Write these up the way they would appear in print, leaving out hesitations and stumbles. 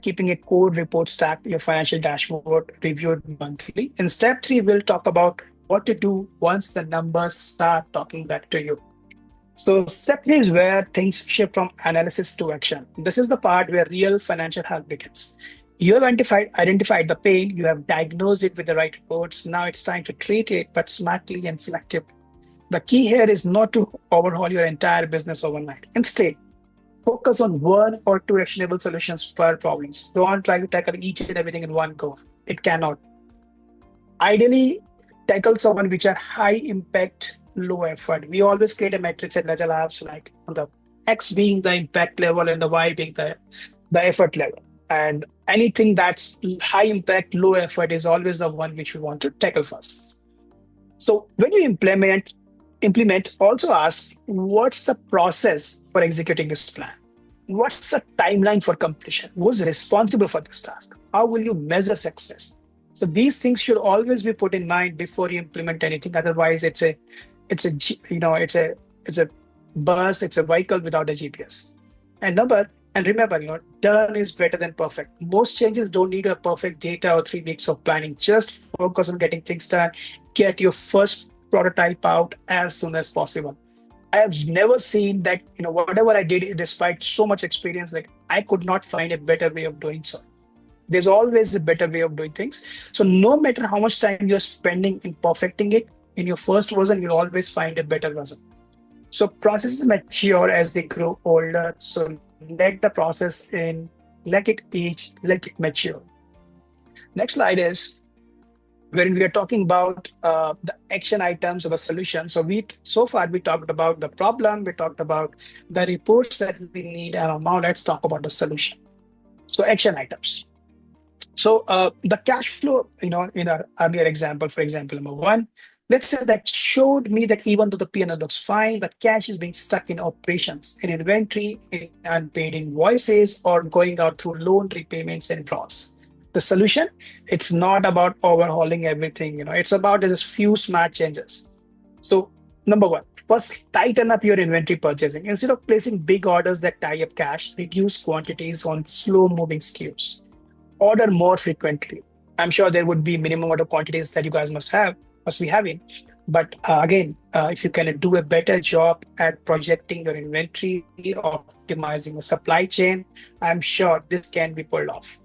keeping a core report stack, your financial dashboard reviewed monthly. In step three, we'll talk about what to do once the numbers start talking back to you. So step three is where things shift from analysis to action. This is the part where real financial help begins. You have identified the pain, you have diagnosed it with the right reports. Now it's time to treat it, but smartly and selectively. The key here is not to overhaul your entire business overnight. Instead, focus on one or two actionable solutions per problems. Don't try to tackle each and everything in one go. It cannot. Ideally, tackle someone which are high impact, low effort. We always create a matrix at Ledger Labs, like the X being the impact level and the Y being the effort level. And anything that's high impact, low effort is always the one which we want to tackle first. So when you implement, also ask what's the process for executing this plan? What's the timeline for completion? Who's responsible for this task? How will you measure success? So these things should always be put in mind before you implement anything. Otherwise, it's a bus, it's a vehicle without a GPS. And remember, done is better than perfect. Most changes don't need a perfect data or 3 weeks of planning. Just focus on getting things done. Get your first prototype out as soon as possible. I have never seen that, whatever I did, despite so much experience, like I could not find a better way of doing so. There's always a better way of doing things. So no matter how much time you're spending in perfecting it, in your first version, you'll always find a better version. So processes mature as they grow older. So let the process in, let it age, let it mature. Next slide is wherein we are talking about the action items of a solution. So far we talked about the problem, we talked about the reports that we need, and now let's talk about the solution. So action items. So the cash flow, in our earlier example, for example, number one, let's say that showed me that even though the P&L looks fine, the cash is being stuck in operations, in inventory, in unpaid invoices, or going out through loan repayments and draws. The solution, it's not about overhauling everything, it's about just few smart changes. So number one, first tighten up your inventory purchasing. Instead of placing big orders that tie up cash, reduce quantities on slow moving SKUs. Order more frequently. I'm sure there would be minimum order quantities that you guys must be having. But again, if you can do a better job at projecting your inventory, optimizing your supply chain, I'm sure this can be pulled off.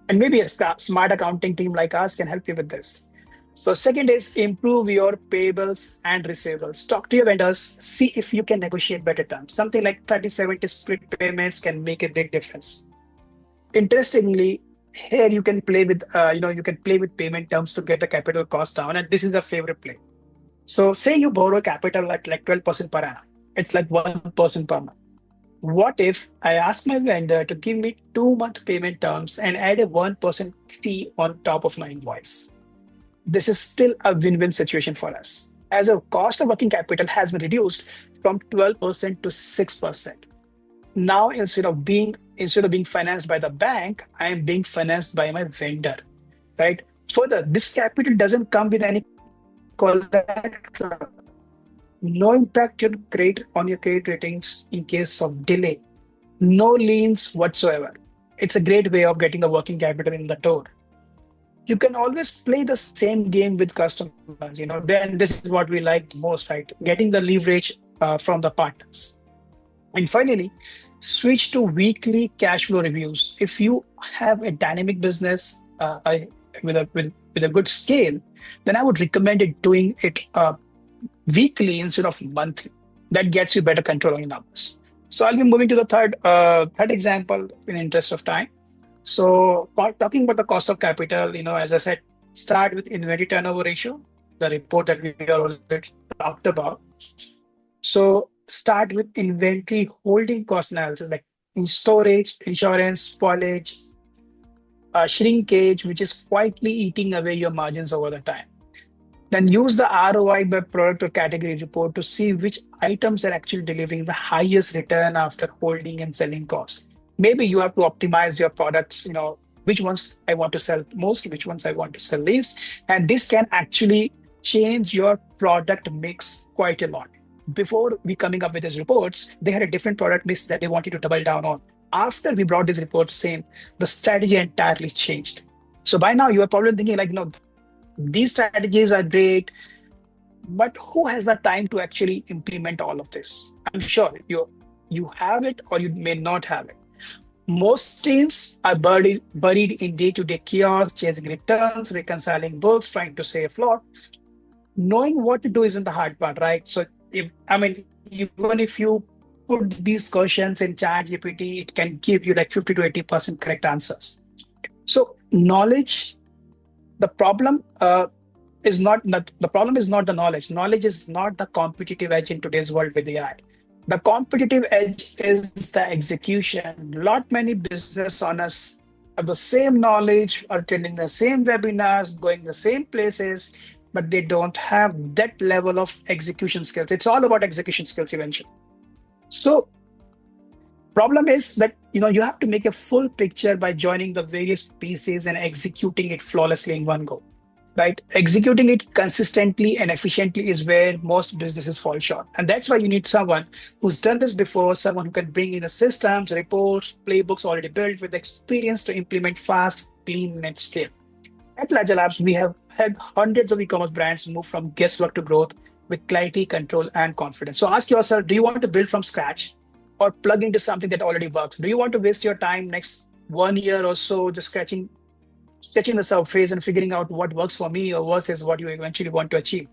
And maybe a smart accounting team like us can help you with this. So second is improve your payables and receivables. Talk to your vendors, see if you can negotiate better terms. Something like 30-70 split payments can make a big difference. Interestingly, here you can play with payment terms to get the capital cost down, and this is a favorite play. So say you borrow capital at like 12% per annum. It's like 1% per month. What if I ask my vendor to give me 2-month payment terms and add a 1% fee on top of my invoice? This is still a win-win situation for us, as a cost of working capital has been reduced from 12% to 6%. Now, instead of being financed by the bank, I am being financed by my vendor, right? Further, this capital doesn't come with any collateral. No impact on your credit ratings in case of delay. No liens whatsoever. It's a great way of getting the working capital in the door. You can always play the same game with customers. Then this is what we like most, right? Getting the leverage from the partners. And finally, switch to weekly cash flow reviews. If you have a dynamic business with a good scale, then I would recommend doing it weekly instead of monthly. That gets you better control on your numbers. So I'll be moving to the third example in the interest of time. So talking about the cost of capital, as I said, start with inventory turnover ratio, the report that we already talked about. So start with inventory holding cost analysis, like in storage, insurance, spoilage, shrinkage, which is quietly eating away your margins over the time. Then use the ROI by product or category report to see which items are actually delivering the highest return after holding and selling costs. Maybe you have to optimize your products, which ones I want to sell most, which ones I want to sell least. And this can actually change your product mix quite a lot. Before we coming up with these reports, they had a different product mix that they wanted to double down on. After we brought these reports in, the strategy entirely changed. So by now you are probably thinking like, no, these strategies are great, but who has the time to actually implement all of this? I'm sure you have it or you may not have it. Most teams are buried in day-to-day chaos, chasing returns, reconciling books, trying to stay afloat. Knowing what to do isn't the hard part, right? So if I mean, even if you put these questions in chat GPT, it can give you like 50 to 80% correct answers. So knowledge, the problem is not the problem is not the knowledge. Knowledge is not the competitive edge in today's world with AI. The competitive edge is the execution. Lot many business owners have the same knowledge, are attending the same webinars, going the same places, but they don't have that level of execution skills. It's all about execution skills eventually. So problem is that you have to make a full picture by joining the various pieces and executing it flawlessly in one go, right? Executing it consistently and efficiently is where most businesses fall short. And that's why you need someone who's done this before, someone who can bring in the systems, reports, playbooks already built with experience to implement fast, clean, and scale. At Laja Labs, we have had hundreds of e-commerce brands move from guesswork to growth with clarity, control, and confidence. So ask yourself, do you want to build from scratch or plug into something that already works? Do you want to waste your time next 1 year or so just sketching the surface and figuring out what works for me or versus what you eventually want to achieve?